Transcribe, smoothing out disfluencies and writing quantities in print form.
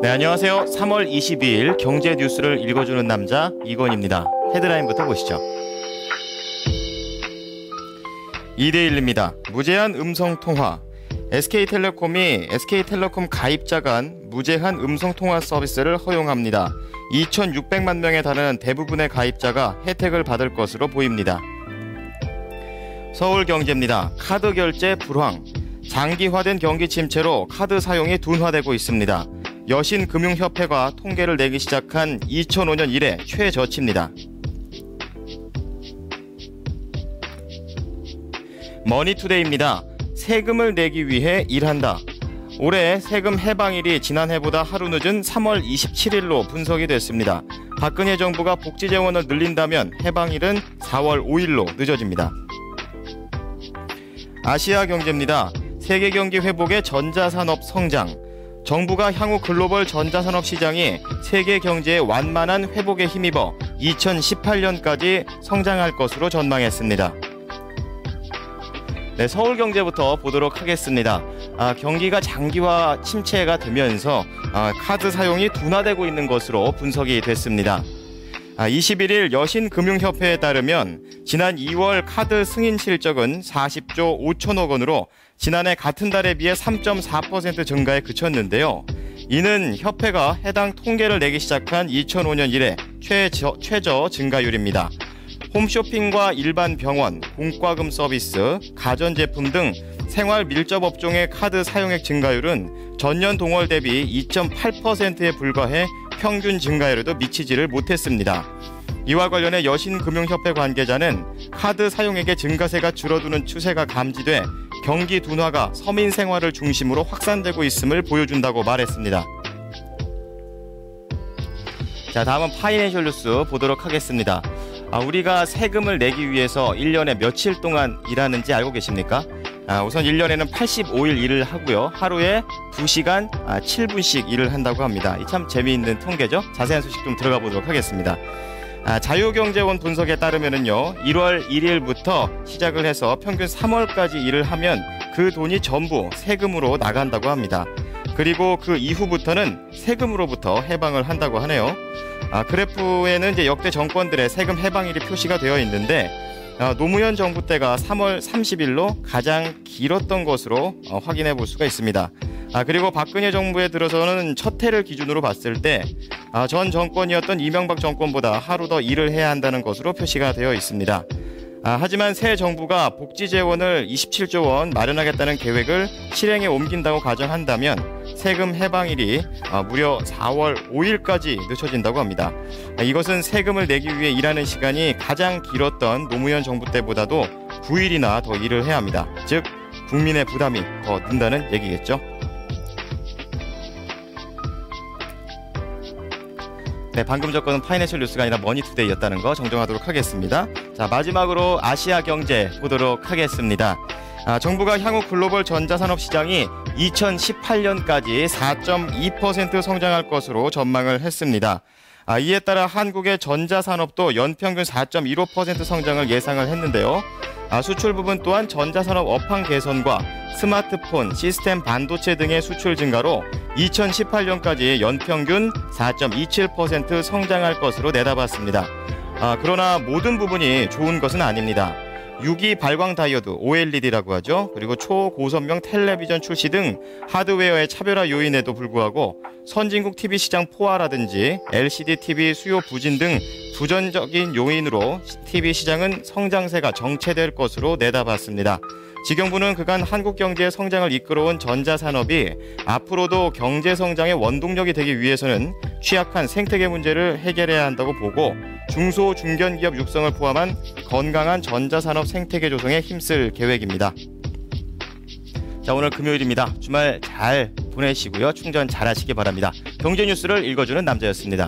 네, 안녕하세요. 3월 22일 경제 뉴스를 읽어주는 남자 이건입니다. 헤드라인부터 보시죠. 2대1입니다. 무제한 음성통화. SK텔레콤이 SK텔레콤 가입자 간 무제한 음성통화 서비스를 허용합니다. 2,600만 명에 달하는 대부분의 가입자가 혜택을 받을 것으로 보입니다. 서울경제입니다. 카드 결제 불황. 장기화된 경기 침체로 카드 사용이 둔화되고 있습니다. 여신금융협회가 통계를 내기 시작한 2005년 이래 최저치입니다. 머니투데이입니다. 세금을 내기 위해 일한다. 올해 세금 해방일이 지난해보다 하루 늦은 3월 27일로 분석이 됐습니다. 박근혜 정부가 복지 재원을 늘린다면 해방일은 4월 5일로 늦어집니다. 아시아경제입니다. 세계 경기 회복의 전자산업 성장. 정부가 향후 글로벌 전자산업 시장이 세계 경제의 완만한 회복에 힘입어 2018년까지 성장할 것으로 전망했습니다. 네, 서울경제부터 보도록 하겠습니다. 경기가 장기화 침체가 되면서 카드 사용이 둔화되고 있는 것으로 분석이 됐습니다. 21일 여신금융협회에 따르면 지난 2월 카드 승인 실적은 40조 5천억 원으로 지난해 같은 달에 비해 3.4% 증가에 그쳤는데요. 이는 협회가 해당 통계를 내기 시작한 2005년 이래 최저 증가율입니다. 홈쇼핑과 일반 병원, 공과금 서비스, 가전제품 등 생활 밀접 업종의 카드 사용액 증가율은 전년 동월 대비 2.8%에 불과해 평균 증가율에도 미치지를 못했습니다. 이와 관련해 여신금융협회 관계자는 카드 사용액의 증가세가 줄어드는 추세가 감지돼 경기 둔화가 서민 생활을 중심으로 확산되고 있음을 보여준다고 말했습니다. 자, 다음은 파이낸셜 뉴스 보도록 하겠습니다. 우리가 세금을 내기 위해서 1년에 며칠 동안 일하는지 알고 계십니까? 우선 1년에는 85일 일을 하고요. 하루에 2시간 7분씩 일을 한다고 합니다. 참 재미있는 통계죠? 자세한 소식 좀 들어가 보도록 하겠습니다. 자유경제원 분석에 따르면요, 1월 1일부터 시작을 해서 평균 3월까지 일을 하면 그 돈이 전부 세금으로 나간다고 합니다. 그리고 그 이후부터는 세금으로부터 해방을 한다고 하네요. 그래프에는 이제 역대 정권들의 세금 해방일이 표시가 되어 있는데 노무현 정부 때가 3월 30일로 가장 길었던 것으로 확인해 볼 수가 있습니다. 그리고 박근혜 정부에 들어서는 첫 해를 기준으로 봤을 때 전 정권이었던 이명박 정권보다 하루 더 일을 해야 한다는 것으로 표시가 되어 있습니다. 하지만 새 정부가 복지 재원을 27조 원 마련하겠다는 계획을 실행에 옮긴다고 가정한다면 세금 해방일이 무려 4월 5일까지 늦춰진다고 합니다. 이것은 세금을 내기 위해 일하는 시간이 가장 길었던 노무현 정부 때보다도 9일이나 더 일을 해야 합니다. 즉 국민의 부담이 더 는다는 얘기겠죠. 네, 방금 접근은 파이낸셜 뉴스가 아니라 머니투데이였다는 거 정정하도록 하겠습니다. 자, 마지막으로 아시아 경제 보도록 하겠습니다. 정부가 향후 글로벌 전자산업 시장이 2018년까지 4.2% 성장할 것으로 전망을 했습니다. 이에 따라 한국의 전자산업도 연평균 4.15% 성장을 예상을 했는데요. 수출 부분 또한 전자산업 업황 개선과 스마트폰, 시스템 반도체 등의 수출 증가로 2018년까지 연평균 4.27% 성장할 것으로 내다봤습니다. 그러나 모든 부분이 좋은 것은 아닙니다. 6기 발광 다이오드 OLED라고 하죠. 그리고 초고선명 텔레비전 출시 등 하드웨어의 차별화 요인에도 불구하고 선진국 TV 시장 포화라든지 LCD TV 수요 부진 등 부정적인 요인으로 TV 시장은 성장세가 정체될 것으로 내다봤습니다. 지경부는 그간 한국 경제의 성장을 이끌어온 전자산업이 앞으로도 경제 성장의 원동력이 되기 위해서는 취약한 생태계 문제를 해결해야 한다고 보고 중소 중견기업 육성을 포함한 건강한 전자산업 생태계 조성에 힘쓸 계획입니다. 자, 오늘 금요일입니다. 주말 잘 보내시고요. 충전 잘 하시기 바랍니다. 경제 뉴스를 읽어주는 남자였습니다.